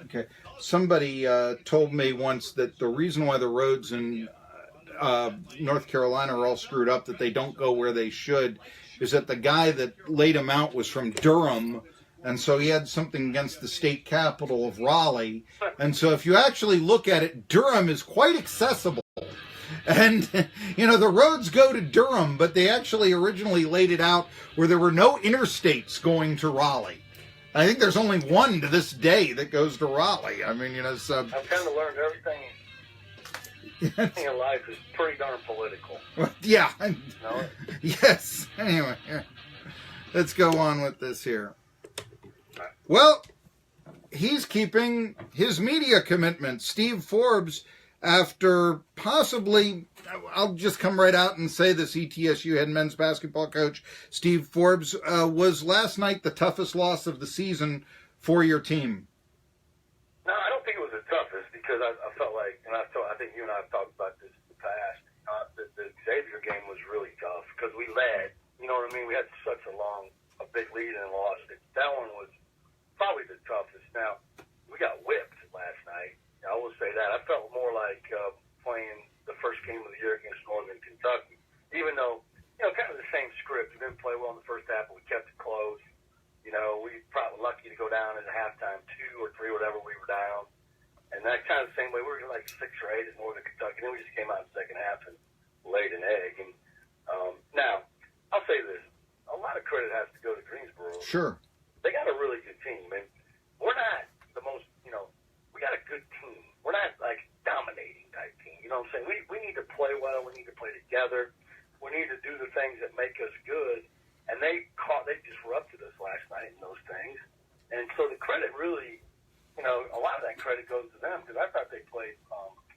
Okay. Somebody told me once that the reason why the roads in North Carolina are all screwed up, that they don't go where they should, is that the guy that laid him out was from Durham, and so he had something against the state capital of Raleigh. And so if you actually look at it, Durham is quite accessible. And, the roads go to Durham, but they actually originally laid it out where there were no interstates going to Raleigh. I think there's only one to this day that goes to Raleigh. I mean, so... I've kind of learned everything in life is pretty darn political. Well, yeah. No? Yes. Anyway, let's go on with this here. Well, he's keeping his media commitment. Steve Forbes, after possibly, I'll just come right out and say this, ETSU head men's basketball coach Steve Forbes was last night the toughest loss of the season for your team. No, I don't think it was the toughest because I felt like, and I think you and I have talked about this in the past, the Xavier game was really tough because we led, you know what I mean? We had such a big lead and lost it. That one was probably the toughest. Now, we got whipped last night. I will say that. I felt more like playing the first game of the year against Northern Kentucky, even though, kind of the same script. We didn't play well in the first half, but we kept it close. We probably lucky to go down at halftime 2 or 3, whatever we were down. And that kind of the same way, we were like 6 or 8 at Northern Kentucky. And then we just came out in the second half and laid an egg. And now, I'll say this. A lot of credit has to go to Greensboro. Sure. They got a really good team. And we're not the most, we got a good team. We're not like dominating type team. You know what I'm saying? We need to play well. We need to play together. We need to do the things that make us good. And they disrupted us last night in those things. And so the credit really, a lot of that credit goes to them because I thought they played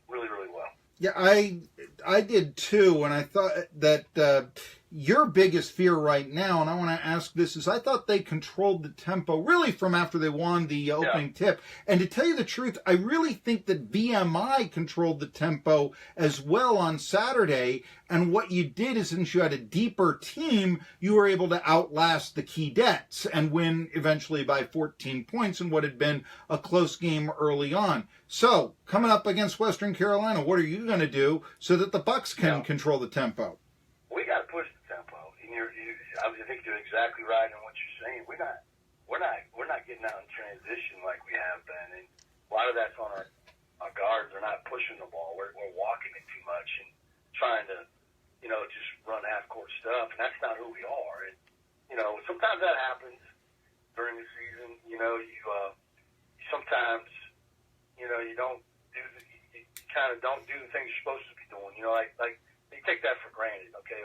really, really well. Yeah, I did too, and I thought that your biggest fear right now, and I want to ask this, is I thought they controlled the tempo really from after they won the opening tip. And to tell you the truth, I really think that VMI controlled the tempo as well on Saturday. And what you did is, since you had a deeper team, you were able to outlast the Keydets and win eventually by 14 points in what had been a close game early on. So, coming up against Western Carolina, what are you going to do so that the Bucks can control the tempo? We got to push the tempo. And I think you're exactly right in what you're saying. We're not getting out in transition like we have been, and a lot of that's on our guards. They're not pushing the ball. We're walking it too much and trying to, just run half-court stuff, and that's not who we are. And sometimes that happens during the season. You sometimes. You kind of don't do the things you're supposed to be doing. Like you take that for granted, okay?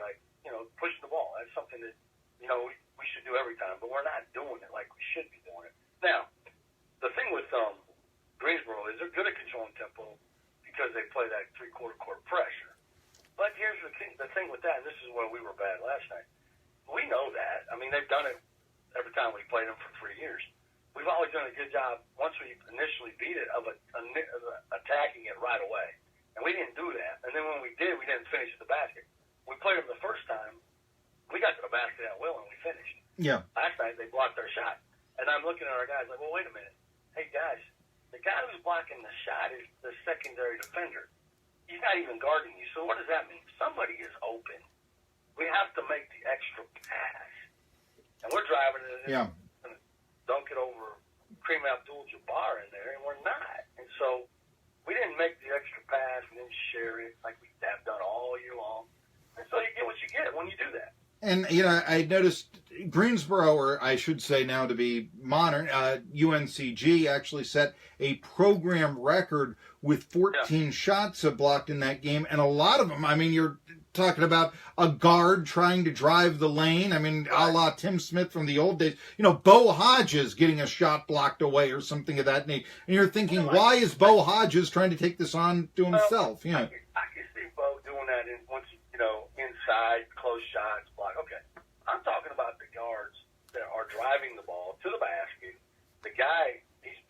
Pushing the ball. That's something that, we should do every time, but we're not doing it like we should be doing it. Now, the thing with Greensboro is they're good at controlling tempo because they play that three-quarter court pressure. But here's the thing with that, and this is where we were bad last night. We know that. I mean, they've done it every time we played them for 3 years. We've always done a good job once we initially beat it of attacking it right away. And we didn't do that. And then when we did, we didn't finish at the basket. We played them the first time. We got to the basket at will and we finished. Yeah. Last night they blocked our shot. And I'm looking at our guys like, well, wait a minute. Hey, guys, the guy who's blocking the shot is the secondary defender. He's not even guarding you. So what does that mean? Somebody is open. We have to make the extra pass. And we're driving it. Yeah. Dunk it over Kareem Abdul-Jabbar in there, and we're not. And so we didn't make the extra pass. We didn't share it like we have done all year long. And so you get what you get when you do that. And, I noticed Greensboro, or I should say now to be modern, UNCG actually set a program record with 14 shots blocked in that game. And a lot of them, I mean, you're talking about a guard trying to drive the lane. I mean, a la Tim Smith from the old days. Bo Hodges getting a shot blocked away or something of that nature. And you're thinking, why is Bo Hodges trying to take this on to himself? I can see Bo doing that inside, close shots, block. Okay. I'm talking about the guards that are driving the ball to the basket. The guy, they've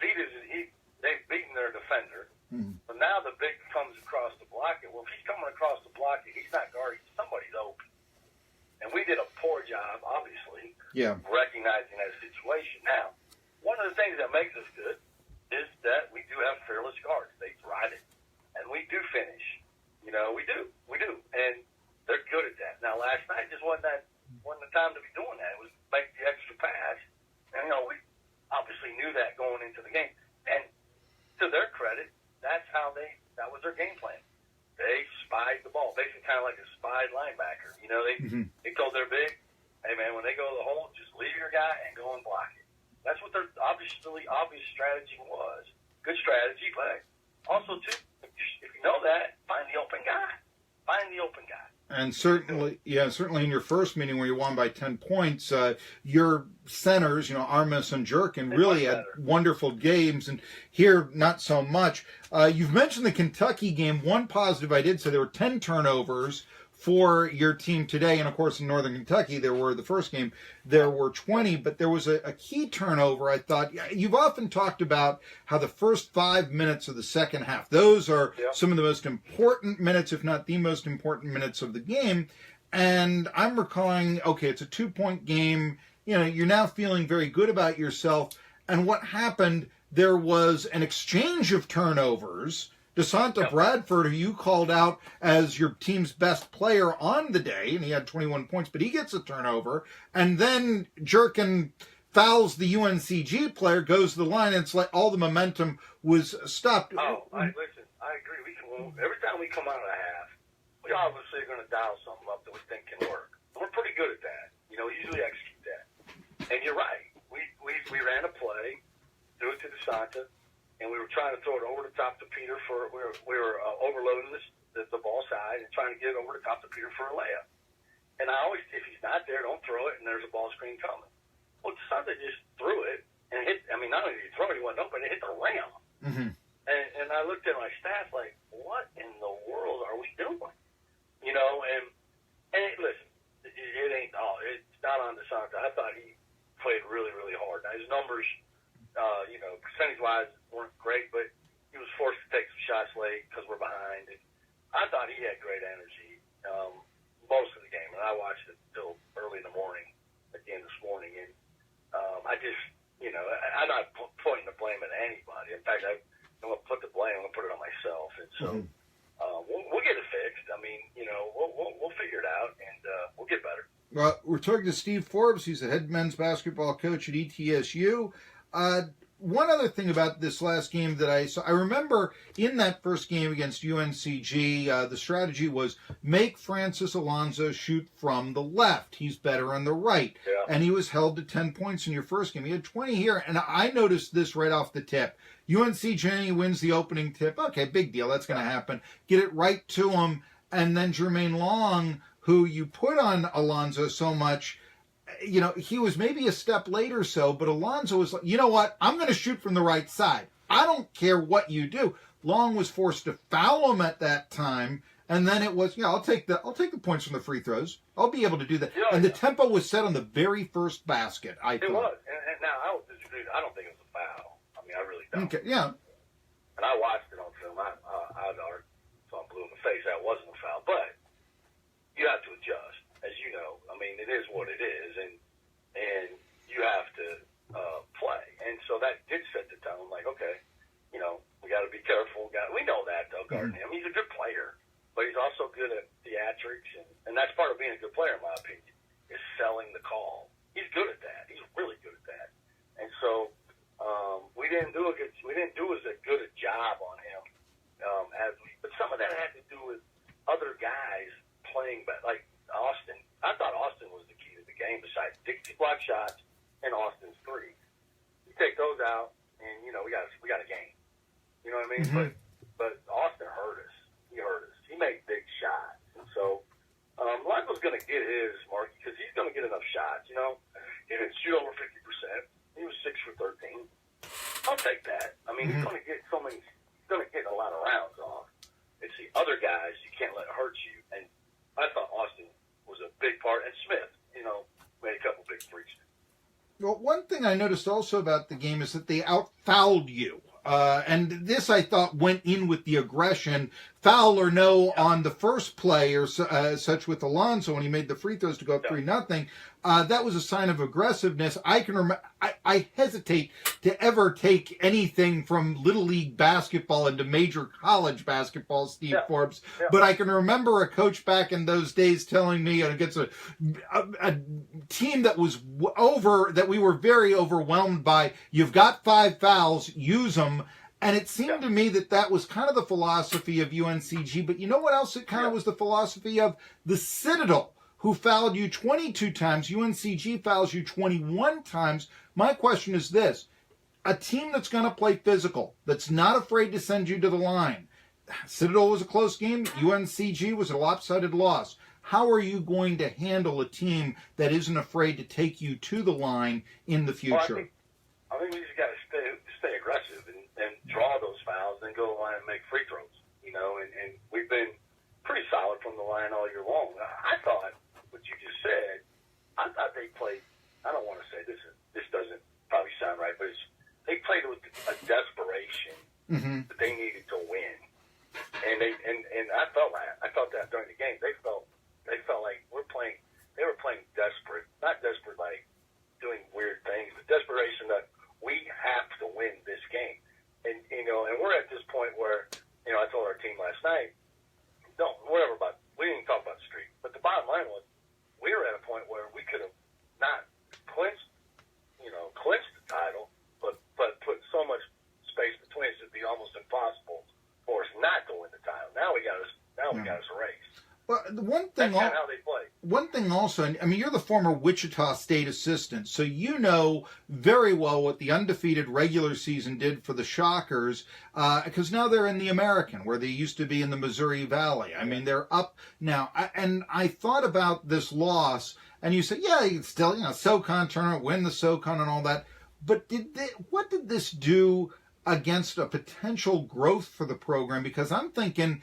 beaten their defender. Mm-hmm. So now the big comes across the block. Well, if he's coming across the block, he's not guarding. Somebody's open. And we did a poor job, obviously, recognizing that situation. Now, one of the things that makes us good is that we do have fearless guards. They drive it, and we do finish. You know, we do, and they're good at that. Now, last night just wasn't the time to be doing that. It was make the extra pass, and you know, we obviously knew that going into the game. And to their credit, that was their game plan. They spied the ball, basically kind of like a spied linebacker. You know, they told their big, hey man, when they go to the hole, just leave your guy and go and block it. That's what their obvious strategy was. Good strategy, but also too, if you know that, find the open guy. And certainly in your first meeting where you won by 10 points, your centers, you know, Armas and Jerkin, really had wonderful games, and here not so much. You've mentioned the Kentucky game. One positive I did say there were 10 turnovers for your team today, and of course in Northern Kentucky the first game there were 20, but there was a key turnover. I thought you've often talked about how the first 5 minutes of the second half, those are some of the most important minutes, if not the most important minutes of the game. And I'm recalling, okay, it's a 2-point game, you know, you're now feeling very good about yourself, and what happened, there was an exchange of turnovers. DeSanta Bradford, who you called out as your team's best player on the day, and he had 21 points, but he gets a turnover. And then Jerkin fouls the UNCG player, goes to the line, and it's like all the momentum was stopped. Listen, I agree. Every time we come out of the half, we obviously are going to dial something up that we think can work. We're pretty good at that. You know, we usually execute that. And you're right. We ran a play, threw it to DeSanta, and we were trying to throw it over the top to Peter we were overloading the ball side and trying to get it over the top to Peter for a layup. And I always, if he's not there, don't throw it, and there's a ball screen coming. Well, DeSanta just threw it and hit. I mean, not only did he throw it, he wasn't open, it hit the rim. Mm-hmm. And I looked at my staff like, what in the world are we doing? You know, and listen, it ain't all. It's not on DeSanta. I thought he played really, really hard. Now his numbers, you know, percentage-wise weren't great, but he was forced to take some shots late because we're behind. And I thought he had great energy most of the game, and I watched it till early in the morning, again this morning. And I just, you know, I'm not pointing the blame at anybody. In fact, I'm going to put the blame, I'm going to put it on myself. And so we'll get it fixed. I mean, you know, we'll figure it out, and we'll get better. Well, we're talking to Steve Forbes. He's the head men's basketball coach at ETSU. One other thing about this last game that I saw, I remember in that first game against UNCG, the strategy was make Francis Alonso shoot from the left. He's better on the right. Yeah. And he was held to 10 points in your first game. He had 20 here, and I noticed this right off the tip. UNCG wins the opening tip. Okay, big deal. That's going to happen. Get it right to him. And then Jermaine Long, who you put on Alonso so much, you know, he was maybe a step late or so, but Alonso was like, you know what? I'm going to shoot from the right side. I don't care what you do. Long was forced to foul him at that time, and then it was, I'll take the points from the free throws. I'll be able to do that. And the tempo was set on the very first basket, I thought. It was. And now, I don't disagree. I don't think it was a foul. I mean, I really don't. Okay, yeah. And I watched it on film. I'd argue, so I'm blue in the face. That wasn't a foul. But you have to adjust. As you know, I mean, it is what it is, and you have to play. And so that did set the tone. Like, okay, you know, we got to be careful. We know that, though, guarding him. He's a good player, but he's also good at theatrics, and that's part of being a good player, in my opinion, is selling the call. He's good at that. He's really good at that. And so we didn't do as good a job on him but some of that had to do with other guys playing better, like Austin. I thought Austin was the key to the game besides Dixie block shots and Austin's three. You take those out, and you know we got a game. You know what I mean? Mm-hmm. But Austin hurt us. He hurt us. He made big shots, and so Michael's going to get his, Mark, because he's going to get enough shots. You know, he didn't shoot over 50%. He was 6 for 13. I'll take that. I mean, he's going to get so many. He's going to get a lot of rounds off. It's the other guys you can't let hurt you, and I thought Austin was a big part, and Smith, you know, made a couple big threes. Well, one thing I noticed also about the game is that they out-fouled you. And this, I thought, went in with the aggression. foul or no on the first play or such with Alonso when he made the free throws to go up 3-0. That was a sign of aggressiveness. I can remember. I hesitate to ever take anything from Little League basketball into major college basketball, Steve Forbes. But I can remember a coach back in those days telling me against a team that was that we were very overwhelmed by. You've got 5 fouls, use them. And it seemed to me that was kind of the philosophy of UNCG. But you know what else it kind of was the philosophy of? The Citadel, who fouled you 22 times. UNCG fouls you 21 times. My question is this. A team that's going to play physical, that's not afraid to send you to the line. Citadel was a close game. UNCG was a lopsided loss. How are you going to handle a team that isn't afraid to take you to the line in the future? Well, I think we just got to stay aggressive and draw those fouls and go to the line and make free throws, and we've been pretty solid from the line all year long. I thought what you just said, I thought they played, I don't want to say this doesn't probably sound right, but they played with a desperation that they needed to win. And I felt that during the game. They felt like they were playing desperate, not desperate like doing weird things, but desperation that we have to win this game. And we're at this point where, I told our team last night, we didn't talk about the streak, but the bottom line was we were at a point where we could have not clinched the title, but put so much space between us it'd be almost impossible for us not to win the title. Now we got us a race. Well, That's kind of how they play. One thing also, I mean, you're the former Wichita State assistant, so you know very well what the undefeated regular season did for the Shockers, because now they're in the American, where they used to be in the Missouri Valley. I mean, they're up now. And I thought about this loss, and you said, yeah, you still, SoCon tournament, win the SoCon and all that. But what did this do against a potential growth for the program? Because I'm thinking,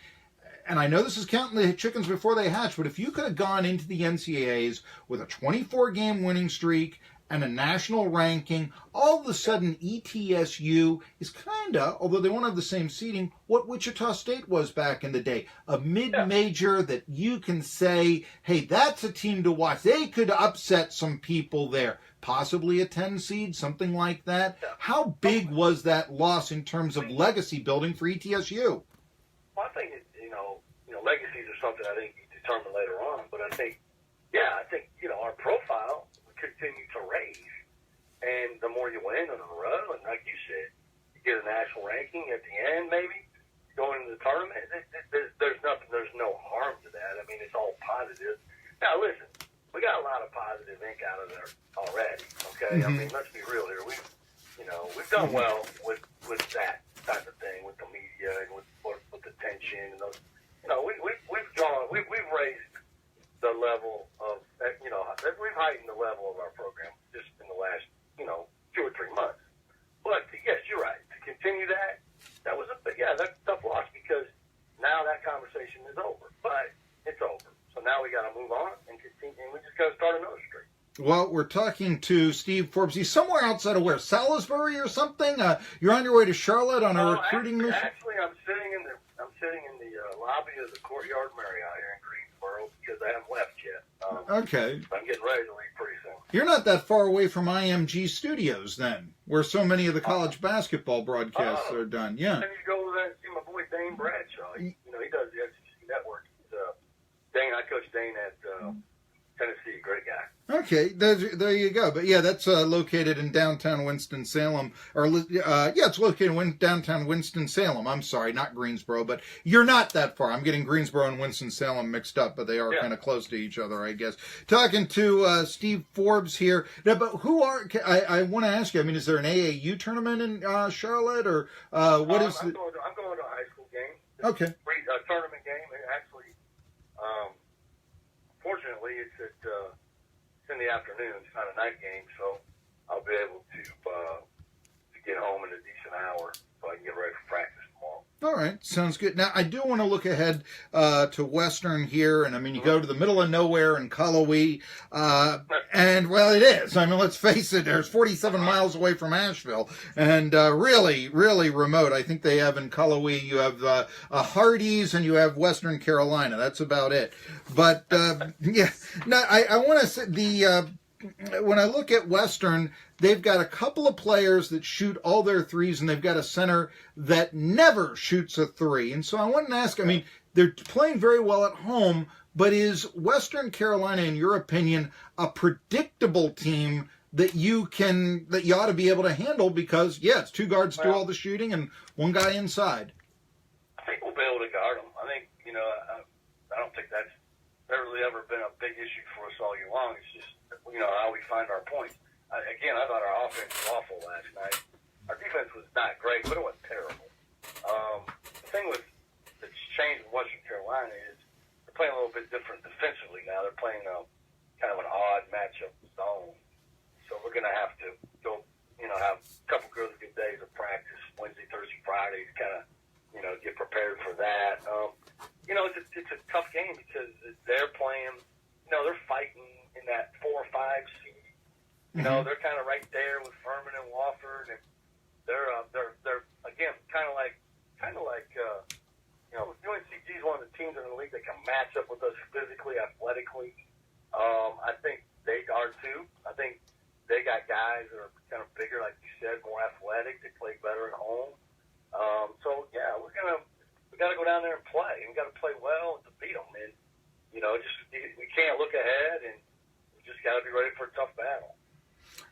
and I know this is counting the chickens before they hatch, but if you could have gone into the NCAAs with a 24-game winning streak and a national ranking, all of a sudden ETSU is kind of, although they won't have the same seeding, what Wichita State was back in the day. A mid-major that you can say, hey, that's a team to watch. They could upset some people there. Possibly a 10 seed, something like that. How big was that loss in terms of legacy building for ETSU? Well, I think legacies are something I think you determine later on. But I think our profile will continue to raise, and the more you win in a row, and like you said, you get a national ranking at the end, maybe going into the tournament. There's no harm to that. I mean, it's all positive. Now, listen, we got a lot of positive ink out of there already. Okay, I mean, let's be real here. We've done well with that type of thing, with the media and with the tension and those. We've raised the level of, we've heightened the level of our program just in the last, 2 or 3 months. But yes, you're right. To continue that was that's a tough loss because now that conversation is over. But it's over. So now we got to move on and continue, and we just got to start another streak. Well, we're talking to Steve Forbes. He's somewhere outside of where? Salisbury or something? You're on your way to Charlotte on a recruiting mission? Actually, I'm sitting in the lobby of the Courtyard Marriott here in Greensboro because I haven't left yet. Okay. I'm getting ready to leave pretty soon. You're not that far away from IMG Studios then, where so many of the college basketball broadcasts are done. Yeah. And you go there and see my boy Dane Bradshaw. He does the SEC Network. Dane, I coach Dane at Tennessee. Great guy. Okay, there you go. But yeah, that's located in downtown Winston-Salem. It's located in downtown Winston-Salem. I'm sorry, not Greensboro, but you're not that far. I'm getting Greensboro and Winston-Salem mixed up, but they are kind of close to each other, I guess. Talking to Steve Forbes here. Now, but I want to ask you, I mean, is there an AAU tournament in Charlotte, or what is I'm going to a high school game. Okay. A tournament game, and actually, fortunately, it's in the afternoon. It's not a night game, so I'll be able to get home in a decent hour so I can get ready for practice tomorrow. All right, sounds good. Now, I do want to look ahead to Western here, and I mean, you go to the middle of nowhere in Cullowhee. That's And, well, it is. I mean, let's face it, there's 47 miles away from Asheville, and really, really remote. I think they have in Cullowhee, you have Hardee's, and you have Western Carolina. That's about it. But, yeah, no, I want to say when I look at Western, they've got a couple of players that shoot all their threes, and they've got a center that never shoots a three. And so I wanted to ask, I mean, they're playing very well at home, but is Western Carolina, in your opinion, a predictable team that you ought to be able to handle? Because, yeah, it's two guards do all the shooting and one guy inside. I think we'll be able to guard them. I think, I don't think that's really ever been a big issue for us all year long. It's just, how we find our points. Again, I thought our offense was awful last night. Our defense was not great, but it wasn't terrible. The thing that's changed in Western Carolina is they're playing a little bit different defensively now. They're playing kind of an odd matchup zone. So we're going to have to go, have a couple really good days of practice, Wednesday, Thursday, Friday, to kind of, get prepared for that. It's a tough game because they're playing, they're fighting in that 4 or 5 seed. They're kind of right there with Furman and Wofford, and they're again kind of like UNCG is one of the teams in the league that can match up with us physically, athletically. I think they are too. I think they got guys that are kind of bigger, like you said, more athletic. They play better at home. So yeah, we got to go down there and play, and we got to play well to beat them. And we can't look ahead, and we just got to be ready for a tough battle.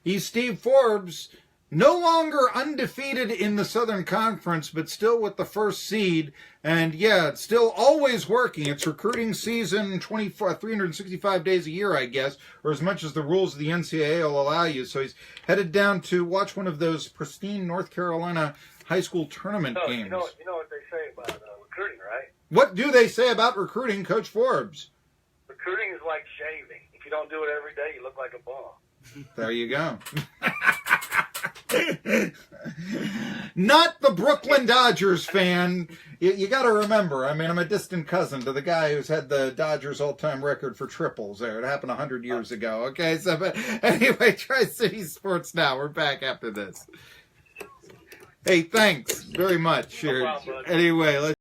He's Steve Forbes, no longer undefeated in the Southern Conference, but still with the first seed. And, yeah, it's still always working. It's recruiting season, 365 days a year, I guess, or as much as the rules of the NCAA will allow you. So he's headed down to watch one of those pristine North Carolina high school tournament games. You know what they say about recruiting, right? What do they say about recruiting, Coach Forbes? Recruiting is like shaving. If you don't do it every day, you look like a bum. There you go. Not the Brooklyn Dodgers fan. You got to remember, I mean, I'm a distant cousin to the guy who's had the Dodgers all-time record for triples there. It happened 100 years ago. Okay, so but anyway, Tri-City Sports Now. We're back after this. Hey, thanks very much. No problem, anyway, let's